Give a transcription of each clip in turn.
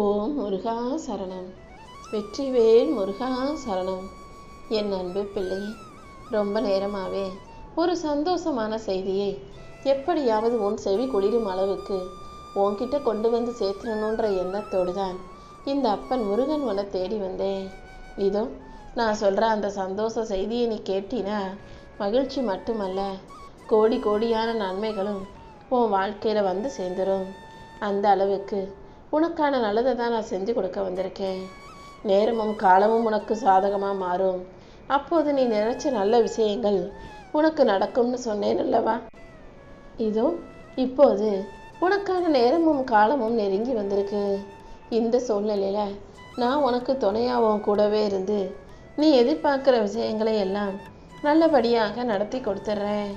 ஓம் முருகா சரணம். வெற்றிவேல் முருகா சரணம். என் அன்பு பிள்ளையே, ரொம்ப நேரமாகவே ஒரு சந்தோஷமான செய்தியை எப்படியாவது உன் செவி குளிரும் அளவுக்கு உன்கிட்ட கொண்டு வந்து சேர்த்துடணுன்ற எண்ணத்தோடு தான் இந்த அப்பன் முருகன் உன்னை தேடி வந்தேன். இதோ நான் சொல்கிற அந்த சந்தோஷ செய்தியை நீ கேட்டினா மகிழ்ச்சி மட்டுமல்ல, கோடி கோடியான நன்மைகளும் உன் வாழ்க்கையில் வந்து சேர்ந்துடும். அந்த அளவுக்கு உனக்கான நல்லதை தான் நான் செஞ்சு கொடுக்க வந்திருக்கேன். நேரமும் காலமும் உனக்கு சாதகமாக மாறும். அப்போது நீ நினைச்ச நல்ல விஷயங்கள் உனக்கு நடக்கும்னு சொன்னேன் அல்லவா? இதோ இப்போது உனக்கான நேரமும் காலமும் நெருங்கி வந்திருக்கு. இந்த சூழ்நிலையில் நான் உனக்கு துணையாகவும் கூடவே இருந்து நீ எதிர்பார்க்குற விஷயங்களை எல்லாம் நல்லபடியாக நடத்தி கொடுத்துட்றேன்.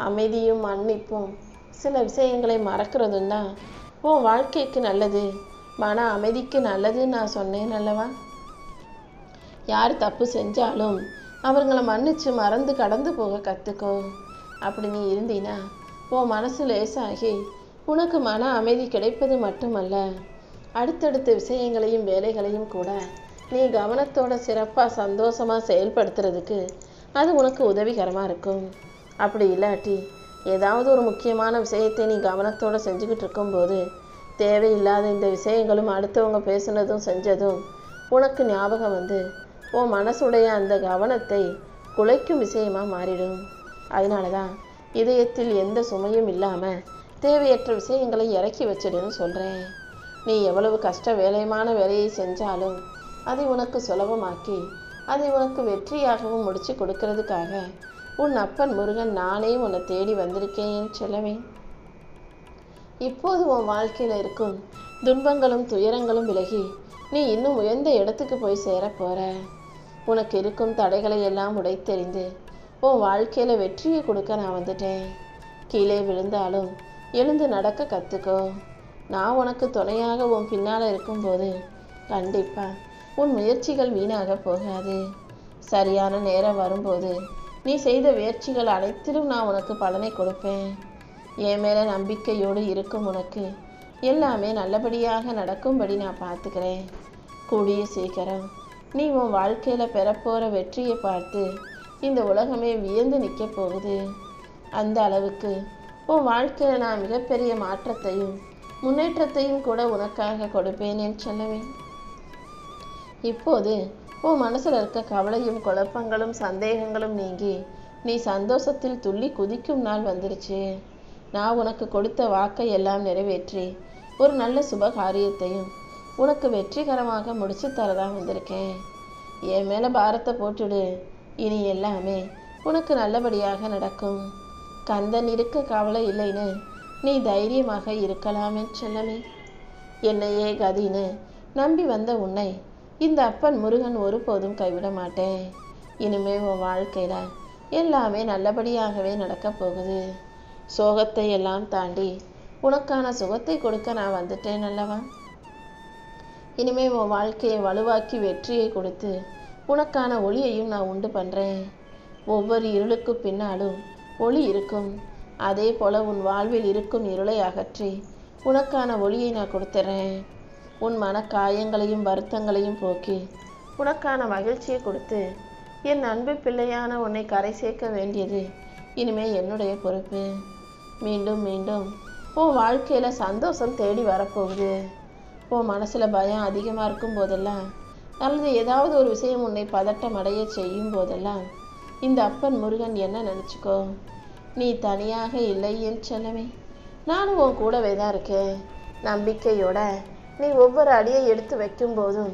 அமைதியும் மன்னிப்பும் சில விஷயங்களை மறக்கிறதும் தான் உன் வாழ்க்கைக்கு நல்லது, மன அமைதிக்கு நல்லதுன்னு நான் சொன்னேன் அல்லவா? யார் தப்பு செஞ்சாலும் அவங்கள மன்னிச்சு மறந்து கடந்து போக கற்றுக்கோ. அப்படி நீ இருந்தீனா உன் மனசு லேசாகி உனக்கு மன அமைதி கிடைப்பது மட்டுமல்ல, அடுத்தடுத்த விஷயங்களையும் வேலைகளையும் கூட நீ கவனத்தோட சிறப்பாக சந்தோஷமாக செயல்படுத்துறதுக்கு அது உனக்கு உதவிகரமாக இருக்கும். அப்படி இல்லாட்டி ஏதாவது ஒரு முக்கியமான விஷயத்தை நீ கவனத்தோடு செஞ்சுக்கிட்டு இருக்கும்போது தேவையில்லாத இந்த விஷயங்களும் அடுத்தவங்க பேசுனதும் செஞ்சதும் உனக்கு ஞாபகம் வந்து உன் மனசுடைய அந்த கவனத்தை குலைக்கும் விஷயமாக மாறிடும். அதனால தான் இதயத்தில் எந்த சுமையும் இல்லாமல் தேவையற்ற விஷயங்களை இறக்கி வச்சிடுன்னு சொல்கிறேன். நீ எவ்வளவு கஷ்ட வேலையமான வேலையை செஞ்சாலும் அதை உனக்கு சுலபமாக்கி அதை உனக்கு வெற்றியாகவும் முடித்து கொடுக்கறதுக்காக உன் அப்பன் முருகன் நானே உன்னை தேடி வந்திருக்கேன் செல்லவே. இப்போது உன் வாழ்க்கையில் இருக்கும் துன்பங்களும் துயரங்களும் விலகி நீ இன்னும் உயர்ந்த இடத்துக்கு போய் சேர போற. உனக்கு இருக்கும் தடைகளை எல்லாம் உடைத்தெறிந்து உன் வாழ்க்கையில் வெற்றியை கொடுக்க நான் வந்துட்டேன். கீழே விழுந்தாலும் எழுந்து நடக்க கற்றுக்கோ. நான் உனக்கு துணையாக உன் பின்னால் இருக்கும்போது கண்டிப்பாக உன் முயற்சிகள் வீணாக போகாது. சரியான நேரம் வரும்போது நீ செய்த முயற்சிகள் அனைத்திலும் நான் உனக்கு பலனை கொடுப்பேன். என் மேலே நம்பிக்கையோடு இருக்கும் உனக்கு எல்லாமே நல்லபடியாக நடக்கும்படி நான் பார்த்துக்கிறேன். கூடிய சீக்கிரம் நீ உன் வாழ்க்கையில் பெறப்போகிற வெற்றியை பார்த்து இந்த உலகமே வியந்து நிற்க போகுது. அந்த அளவுக்கு உன் வாழ்க்கையில் நான் மிகப்பெரிய மாற்றத்தையும் முன்னேற்றத்தையும் கூட உனக்காக கொடுப்பேன் என் சொல்லவே. இப்போது உன் மனசில் இருக்க கவலையும் குழப்பங்களும் சந்தேகங்களும் நீங்கி நீ சந்தோஷத்தில் துள்ளி குதிக்கும் நாள் வந்துருச்சு. நான் உனக்கு கொடுத்த வாக்கை எல்லாம் நிறைவேற்றி ஒரு நல்ல சுப காரியத்தையும் உனக்கு வெற்றிகரமாக முடிச்சு தரதான் வந்திருக்கேன். என் மேலே பாரத்தை போட்டுடு. இனி எல்லாமே உனக்கு நல்லபடியாக நடக்கும். கந்தன் இருக்க கவலை இல்லைன்னு நீ தைரியமாக இருக்கலாமே செல்லமே. என்னையே கதின்னு நம்பி வந்த உன்னை இந்த அப்பன் முருகன் ஒருபோதும் கைவிட மாட்டேன். இனிமே உன் வாழ்க்கையில் எல்லாமே நல்லபடியாகவே நடக்கப் போகுது. சோகத்தை எல்லாம் தாண்டி உனக்கான சுகத்தை கொடுக்க நான் வந்துட்டேன் அல்லவா? இனிமே உன் வாழ்க்கையை வலுவாக்கி வெற்றியை கொடுத்து உனக்கான ஒளியையும் நான் உண்டு பண்ணுறேன். ஒவ்வொரு இருளுக்கு பின்னாலும் ஒளி இருக்கும். அதே போல் உன் வாழ்வில் இருக்கும் இருளை அகற்றி உனக்கான ஒளியை நான் கொடுத்துட்றேன். உன் மனக்காயங்களையும் வருத்தங்களையும் போக்கி உனக்கான மகிழ்ச்சியை கொடுத்து என் அன்பு பிள்ளையான உன்னை கரை சேர்க்க வேண்டியது இனிமே என்னுடைய பொறுப்பு. மீண்டும் மீண்டும் உன் வாழ்க்கையில் சந்தோஷம் தேடி வரப்போகுது. உன் மனசில் பயம் அதிகமாக இருக்கும் போதெல்லாம் அல்லது ஏதாவது ஒரு விஷயம் உன்னை பதட்டம் அடைய செய்யும் போதெல்லாம் இந்த அப்பன் முருகன் என்ன நினச்சிக்கோ, நீ தனியாக இல்லை என் செல்லவே. நானும் உன் கூடவே தான் இருக்கேன். நம்பிக்கையோட நீ ஒவ்வொரு அடியை எடுத்து வைக்கும் போதும்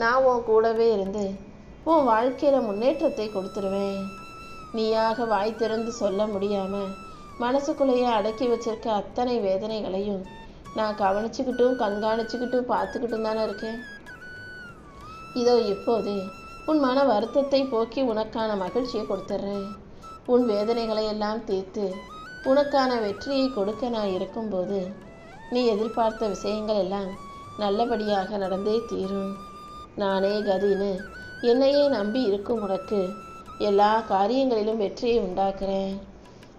நான் உன் கூடவே இருந்து உன் வாழ்க்கையில் முன்னேற்றத்தை கொடுத்துருவேன். நீயாக வாய் திறந்து சொல்ல முடியாமல் மனசுக்குள்ளேயே அடக்கி வச்சிருக்க அத்தனை வேதனைகளையும் நான் கவனிச்சுக்கிட்டும் கண்காணிச்சுக்கிட்டும் பார்த்துக்கிட்டும் தானே இருக்கேன். இதோ இப்போது உன் மன வருத்தத்தை போக்கி உனக்கான மகிழ்ச்சியை கொடுத்துட்றேன். உன் வேதனைகளை எல்லாம் தீர்த்து உனக்கான வெற்றியை கொடுக்க நான் இருக்கும்போது நீ எதிர்பார்த்த விஷயங்கள் எல்லாம் நல்லபடியாக நடந்தே தீரும். நானே கதின்னு என்னையே நம்பி இருக்கும் உனக்கு எல்லா காரியங்களிலும் வெற்றியை உண்டாக்குறேன்.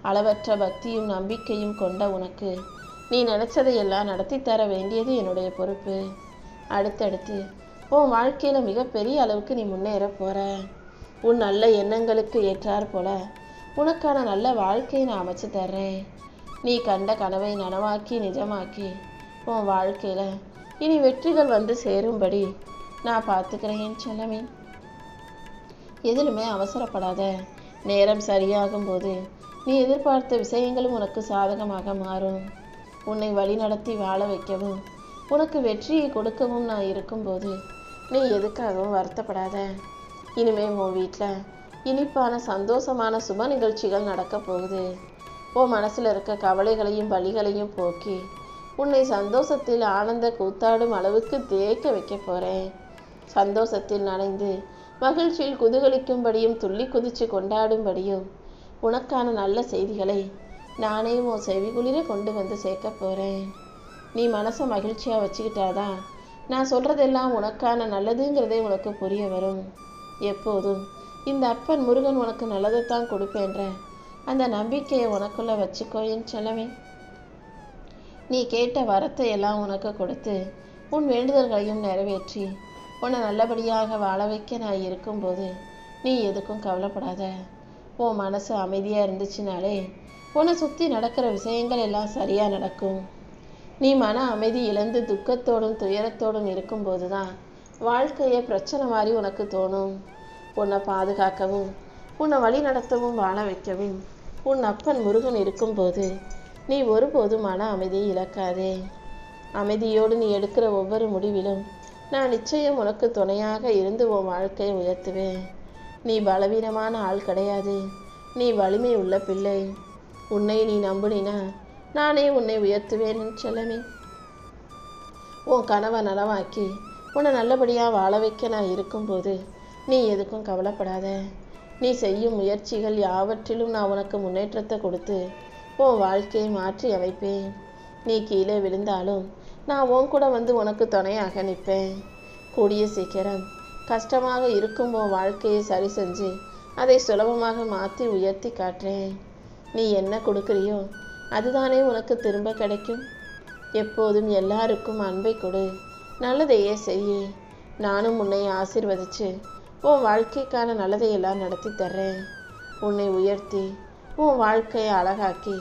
அளவற்ற பக்தியும் நம்பிக்கையும் கொண்ட உனக்கு நீ நினச்சதையெல்லாம் நடத்தி தர வேண்டியது என்னுடைய பொறுப்பு. அடுத்தடுத்து உன் வாழ்க்கையில் மிகப்பெரிய அளவுக்கு நீ முன்னேற போகிற. உன் நல்ல எண்ணங்களுக்கு ஏற்றாற் போல உனக்கான நல்ல வாழ்க்கையை நான் அமைச்சு தர்றேன். நீ கண்ட கனவை நனவாக்கி நிஜமாக்கி உன் வாழ்க்கையில் இனி வெற்றிகள் வந்து சேரும்படி நான் பார்த்துக்கிறேன் செல்லமே. எதிலுமே அவசரப்படாத. நேரம் சரியாகும் போது நீ எதிர்பார்த்த விஷயங்களும் உனக்கு சாதகமாக மாறும். உன்னை வழி நடத்தி வாழ வைக்கவும் உனக்கு வெற்றியை கொடுக்கவும் நான் இருக்கும்போது நீ எதுக்காகவும் வருத்தப்படாத. இனிமே உன் வீட்டில் இனிப்பான சந்தோஷமான சுப நிகழ்ச்சிகள் நடக்க போகுது. உன் மனசில் இருக்க கவலைகளையும் வலிகளையும் போக்கி உன்னை சந்தோஷத்தில் ஆனந்த கூத்தாடும் அளவுக்கு தேக்க வைக்க போகிறேன். சந்தோஷத்தில் நனைந்து மகிழ்ச்சியில் குதூகலிக்கும்படியும் துள்ளி குதித்து கொண்டாடும்படியும் உனக்கான நல்ல செய்திகளை நானே உன் செவிகுளிர கொண்டு வந்து சேர்க்க போகிறேன். நீ மனசை மகிழ்ச்சியாக வச்சுக்கிட்டாதான் நான் சொல்கிறதெல்லாம் உனக்கான நல்லதுங்கிறதே உனக்கு புரிய வரும். எப்போதும் இந்த அப்பன் முருகன் உனக்கு நல்லதைத்தான் கொடுப்பேன்ற அந்த நம்பிக்கையை உனக்குள்ளே வச்சுக்கோ என் செல்லமே. நீ கேட்ட வரத்தை எல்லாம் உனக்கு கொடுத்து உன் வேண்டுதல்களையும் நிறைவேற்றி உன்னை நல்லபடியாக வாழ வைக்க நான் இருக்கும்போது நீ எதுக்கும் கவலைப்படாத. உன் மனசு அமைதியாக இருந்துச்சுனாலே உன்னை சுற்றி நடக்கிற விஷயங்கள் எல்லாம் சரியாக நடக்கும். நீ மன அமைதி இழந்து துக்கத்தோடும் துயரத்தோடும் இருக்கும்போது தான் வாழ்க்கையை பிரச்சனை மாதிரி உனக்கு தோணும். உன்னை பாதுகாக்கவும் உன்னை வழி நடத்தவும் வாழ வைக்கவும் உன் அப்பன் முருகன் இருக்கும்போது நீ ஒருபோதும் மன அமைதியை இழக்காதே. அமைதியோடு நீ எடுக்கிற ஒவ்வொரு முடிவிலும் நான் நிச்சயம் உனக்கு துணையாக இருந்து உன் வாழ்க்கையை உயர்த்துவேன். நீ பலவீனமான ஆள் கிடையாது. நீ வலிமை உள்ள பிள்ளை. உன்னை நீ நம்புனினா நானே உன்னை உயர்த்துவேன் செல்லமே. உன் கனவை நனவாக்கி உன்னை நல்லபடியாக வாழ வைக்க நான் இருக்கும்போது நீ எதுக்கும் கவலைப்படாத. நீ செய்யும் முயற்சிகள் யாவற்றிலும் நான் உனக்கு முன்னேற்றத்தை கொடுத்து உன் வாழ்க்கையை மாற்றி அமைப்பேன். நீ கீழே விழுந்தாலும் நான் உன் கூட வந்து உனக்கு துணையாக நிற்பேன். கூடிய சீக்கிரம் கஷ்டமாக இருக்கும் உன் வாழ்க்கையை சரி செஞ்சு அதை சுலபமாக மாற்றி உயர்த்தி காட்டுறேன். நீ என்ன கொடுக்குறியோ அதுதானே உனக்கு திரும்ப கிடைக்கும். எப்போதும் எல்லாருக்கும் அன்பை கொடு, நல்லதையே செய்ய. நானும் உன்னை ஆசீர்வதிச்சு உன் வாழ்க்கைக்கான நல்லதையெல்லாம் நடத்தி தர்றேன். உன்னை உயர்த்தி உன் வாழ்க்கையை அழகாக்கி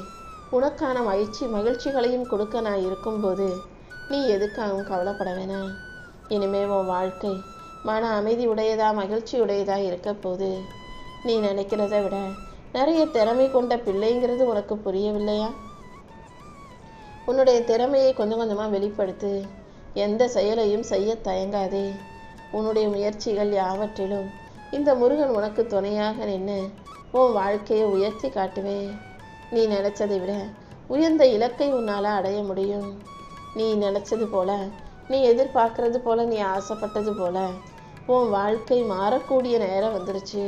உனக்கான மகிழ்ச்சிகளையும் கொடுக்க நான் இருக்கும்போது நீ எதுக்காகவும் கவலைப்பட வேணாம். இனிமே உன் வாழ்க்கை மன அமைதி உடையதா மகிழ்ச்சி உடையதா இருக்க போது. நீ நினைக்கிறத விட நிறைய திறமை கொண்ட பிள்ளைங்கிறது உனக்கு புரியவில்லையா? உன்னுடைய திறமையை கொஞ்சம் கொஞ்சமாக வெளிப்படுத்து. எந்த செயலையும் செய்ய தயங்காதே. உன்னுடைய முயற்சிகள் யாவற்றிலும் இந்த முருகன் உனக்கு துணையாக நின்று உன் வாழ்க்கையை உயர்த்தி காட்டுவேன். நீ நினைச்சதை விட உயர்ந்த இலக்கை உன்னால் அடைய முடியும். நீ நினைச்சது போல, நீ எதிர்பார்க்கறது போல, நீ ஆசைப்பட்டது போல உன் வாழ்க்கை மாறக்கூடிய நேரம் வந்துருச்சு.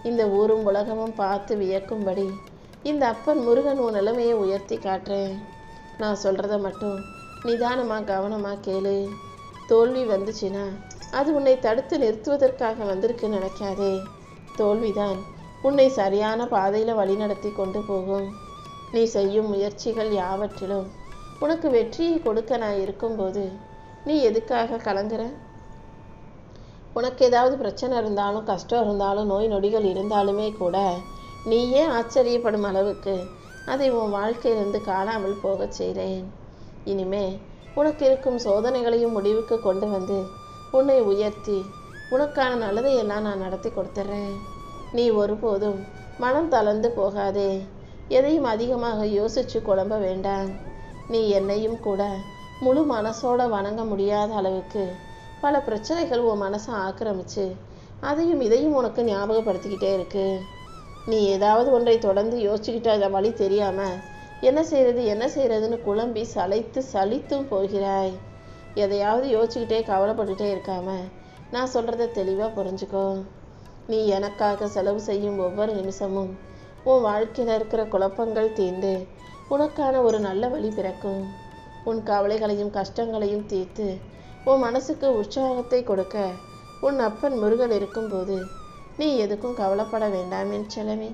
இந்த ஊரும் உலகமும் பார்த்து வியக்கும்படி இந்த அப்பன் முருகன் உன் நிலைமையை உயர்த்தி காட்டுறேன். நான் சொல்கிறத மட்டும் நிதானமாக கவனமாக கேளு. தோல்வி வந்துச்சுன்னா அது உன்னை தடுத்து நிறுத்துவதற்காக வந்திருக்குன்னு நினைக்காதே. தோல்விதான் உன்னை சரியான பாதையில் வழிநடத்தி கொண்டு போகும். நீ செய்யும் முயற்சிகள் யாவற்றிலும் உனக்கு வெற்றியை கொடுக்க நான் இருக்கும்போது நீ எதுக்காக கலங்குற? உனக்கு ஏதாவது பிரச்சனை இருந்தாலும் கஷ்டம் இருந்தாலும் நோய் நொடிகள் இருந்தாலுமே கூட நீயே ஆச்சரியப்படும் அளவுக்கு அதை உன் வாழ்க்கையிலிருந்து காணாமல் போகச் செய்கிறேன். இனிமே உனக்கு இருக்கும் சோதனைகளையும் முடிவுக்கு கொண்டு வந்து உன்னை உயர்த்தி உனக்கான நல்லதையெல்லாம் நான் நடத்தி கொடுத்துட்றேன். நீ ஒருபோதும் மனம் தளர்ந்து போகாதே. எதையும் அதிகமாக யோசித்து குழம்ப வேண்டாம். நீ என்னையும் கூட முழு மனசோட வணங்க முடியாத அளவுக்கு பல பிரச்சனைகள் உன் மனசை ஆக்கிரமிச்சு அதையும் இதையும் உனக்கு ஞாபகப்படுத்திக்கிட்டே இருக்கு. நீ ஏதாவது ஒன்றை தொடர்ந்து யோசிச்சுக்கிட்டு அதை வழி தெரியாமல் என்ன செய்யறதுன்னு குழம்பி சலித்தும் போகிறாய். எதையாவது யோசிச்சுக்கிட்டே கவலைப்பட்டுட்டே இருக்காம நான் சொல்கிறத தெளிவாக புரிஞ்சுக்கோ. நீ எனக்காக செலவு செய்யும் ஒவ்வொரு நிமிஷமும் உன் வாழ்க்கையில் இருக்கிற குழப்பங்கள் தீர்ந்து உனக்கான ஒரு நல்ல வழி பிறக்கும். உன் கவலைகளையும் கஷ்டங்களையும் தீர்த்து உன் மனசுக்கு உற்சாகத்தை கொடுக்க உன் அப்பன் முருகன் இருக்கும்போது நீ எதுக்கும் கவலைப்பட வேண்டாம் என் செல்லமே.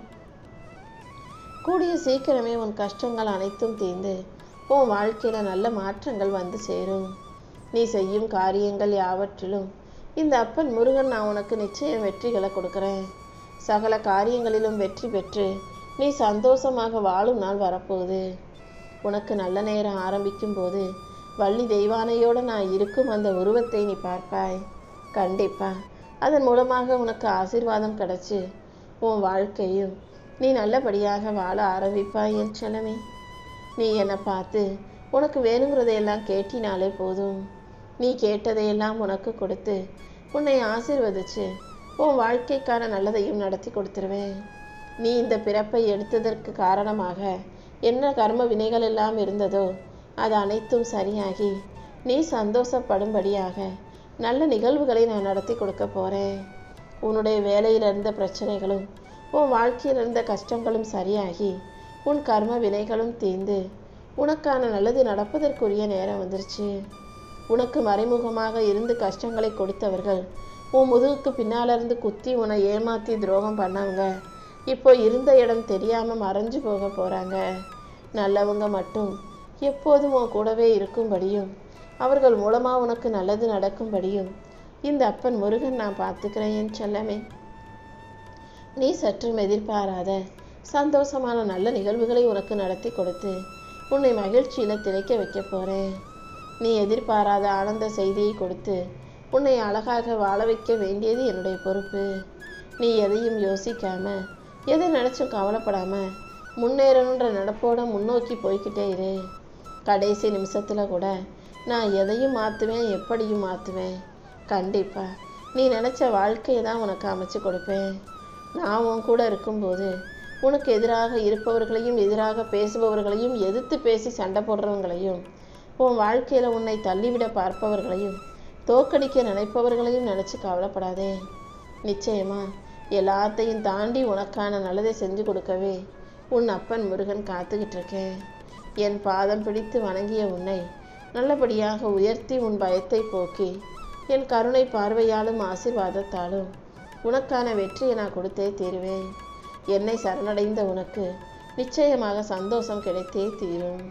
கூடிய சீக்கிரமே உன் கஷ்டங்கள் அனைத்தும் தீர்ந்து உன் வாழ்க்கையில் நல்ல மாற்றங்கள் வந்து சேரும். நீ செய்யும் காரியங்கள் யாவற்றிலும் இந்த அப்பன் முருகன் நான் உனக்கு நிச்சயம் வெற்றிகளை கொடுக்குறேன். சகல காரியங்களிலும் வெற்றி பெற்று நீ சந்தோஷமாக வாழும் நாள் வரப்போகுது. உனக்கு நல்ல நேரம் ஆரம்பிக்கும் போது வள்ளி தெய்வானையோடு நான் இருக்கும் அந்த உருவத்தை நீ பார்ப்பாய். கண்டிப்பா அதன் மூலமாக உனக்கு ஆசீர்வாதம் கிடைச்சு உன் வாழ்க்கையும் நீ நல்லபடியாக வாழ ஆரம்பிப்பாய் என் செல்லமே. நீ என்னை பார்த்து உனக்கு வேணுங்கிறதையெல்லாம் கேட்டினாலே போதும். நீ கேட்டதையெல்லாம் உனக்கு கொடுத்து உன்னை ஆசீர்வதிச்சு உன் வாழ்க்கைக்கான நல்லதையும் நடத்தி கொடுத்துருவேன். நீ இந்த பிறப்பை எடுத்ததற்கு காரணமாக என்ன கர்ம வினைகள் எல்லாம் இருந்ததோ அது அனைத்தும் சரியாகி நீ சந்தோஷப்படும்படியாக நல்ல நிகழ்வுகளை நான் நடத்தி கொடுக்க போகிறேன். உன்னுடைய வேலையில் இருந்த பிரச்சனைகளும் உன் வாழ்க்கையில் இருந்த கஷ்டங்களும் சரியாகி உன் கர்ம வினைகளும் தீர்ந்து உனக்கான நல்லது நடப்பதற்குரிய நேரம் வந்துருச்சு. உனக்கு மறைமுகமாக இருந்து கஷ்டங்களை கொடுத்தவர்கள், உன் முதுகுக்கு பின்னாலிருந்து குத்தி உன்னை ஏமாற்றி துரோகம் பண்ணவங்க இப்போ இருந்த இடம் தெரியாமல் மறைஞ்சு போக போகிறாங்க. நல்லவங்க மட்டும் எப்போதும் உன் கூடவே இருக்கும்படியும் அவர்கள் மூலமாக உனக்கு நல்லது நடக்கும்படியும் இந்த அப்பன் முருகன் நான் பார்த்துக்கிறேன் என் செல்லமே. நீ சற்றும் எதிர்பாராத சந்தோஷமான நல்ல நிகழ்வுகளை உனக்கு நடத்தி கொடுத்து உன்னை மகிழ்ச்சியில் திளைக்க வைக்க போகிறேன். நீ எதிர்பாராத ஆனந்த செய்தியை கொடுத்து உன்னை அழகாக வாழ வைக்க வேண்டியது என்னுடைய பொறுப்பு. நீ எதையும் யோசிக்காம எதை நினச்சும் கவலைப்படாமல் முன்னேறணுன்ற நடப்போட முன்னோக்கி போய்கிட்டே இரு. கடைசி நிமிஷத்தில் கூட நான் எதையும் மாற்றுவேன், எப்படியும் மாற்றுவேன். கண்டிப்பாக நீ நினச்ச வாழ்க்கையை தான் உனக்கு அமைச்சு கொடுப்பேன். நான் உன் கூட இருக்கும்போது உனக்கு எதிராக இருப்பவர்களையும் எதிராக பேசுபவர்களையும் எதிர்த்து பேசி சண்டை போடுறவங்களையும் உன் வாழ்க்கையில் உன்னை தள்ளிவிட பார்ப்பவர்களையும் தோக்கடிக்க நினைப்பவர்களையும் நினச்சி கவலைப்படாதே. நிச்சயமா எல்லாத்தையும் தாண்டி உனக்கான நல்லதை செஞ்சு கொடுக்கவே உன் அப்பன் முருகன் காத்துக்கிட்டு இருக்கேன். என் பாதம் பிடித்து வணங்கிய உன்னை நல்லபடியாக உயர்த்தி உன் பயத்தை போக்கி என் கருணை பார்வையாலும் ஆசீர்வாதத்தாலும் உனக்கான வெற்றியை நான் கொடுத்தே தீருவேன். என்னை சரணடைந்த உனக்கு நிச்சயமாக சந்தோஷம் கிடைத்தே தீரும்.